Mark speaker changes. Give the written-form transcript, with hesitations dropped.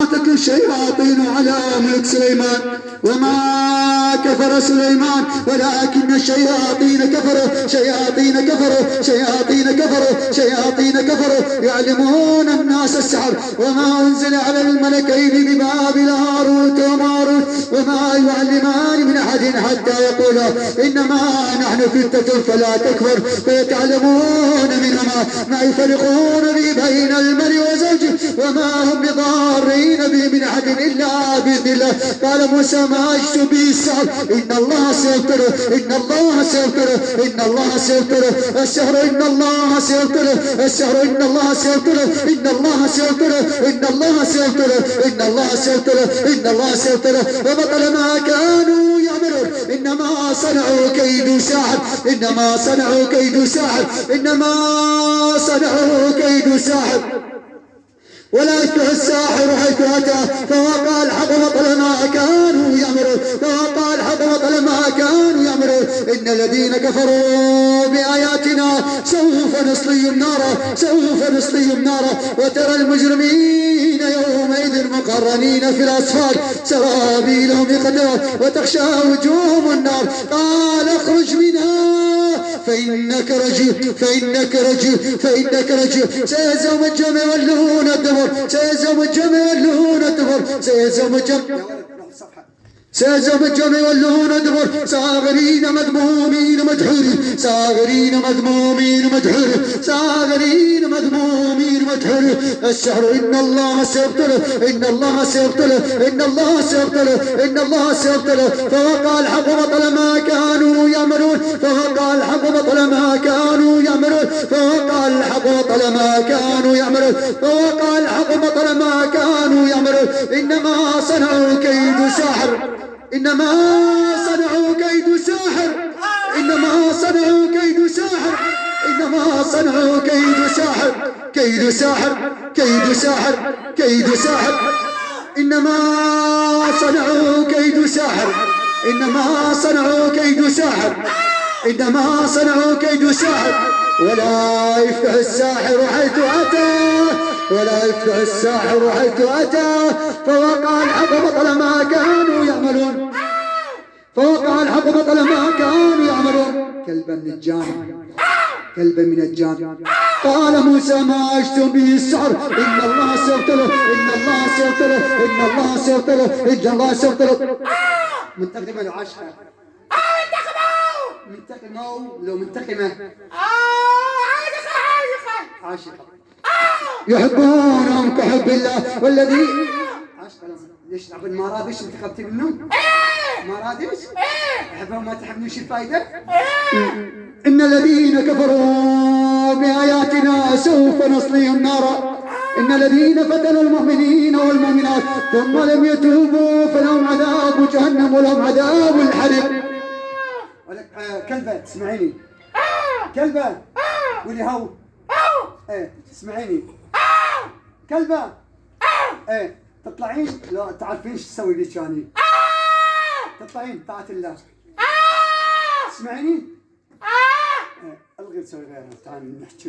Speaker 1: تتلو الشياطين على ملك سليمان وما كفر سليمان ولكن الشياطين كفروا يعلمون الناس السحر وما أنزل على الملكين ببابل هاروت وماروت وما يعلمان من أحد حتى يقولا إنما نحن فتنة فلا تكفر فيتعلمون منهما ما يفرقون به بين المرء وزوجه وما هم بضارين به من أحد إلا بإذن الله. قال موسى ما أجت به السحر إن الله سيبتله السحر إن الله سيبتله وبطل ما كانوا يعملون إنما صنعوا كيد ساحر ولا يفلح الساحر حيث أتى فوقع الحق وبطل ما كانوا يعملون إن الذين كفروا بآياتنا سوف نصليهم نارا وترى المجرمين يومئذ مقرنين في الأصفاد سرابيلهم بقدر وتخشى وجوههم النار قال اخرج منها فإنك رجيم سيهزم الجمع يولون الدبر صاغرين مذمومين مدحورين السحر إن الله سيبطله فوقع الحق وبطل ما كانوا يعملون إنما صنعوا كيد ساحر ولا يفلح الساحر حيث أتى فوقع الحق وبطل ما كانوا يعملون كلبا من الجان قال موسى ما أجتم به السحر إن الله سيبطله منتقمة لو عاشقة عاشقة يحبونهم كحب الله والذي ليش عبد ما راد ايش انتقمتي منهم؟ ما راد ايش؟ يحبهم ما تحبني وش الفائدة؟ إن الذين كفروا بآياتنا سوف نصليهم نارا إن الذين فتنوا المؤمنين والمؤمنات ثم لم يتوبوا فلهم عذاب جهنم ولهم عذاب الحريق. كلبة تسمعيني كلبة قولي هو تسمعيني كلبة تطلعين لا تعرفين ايش تسوي لي كاني تطلعين طاعة الله تسمعيني الغي تسوي غيرها تعال نحكي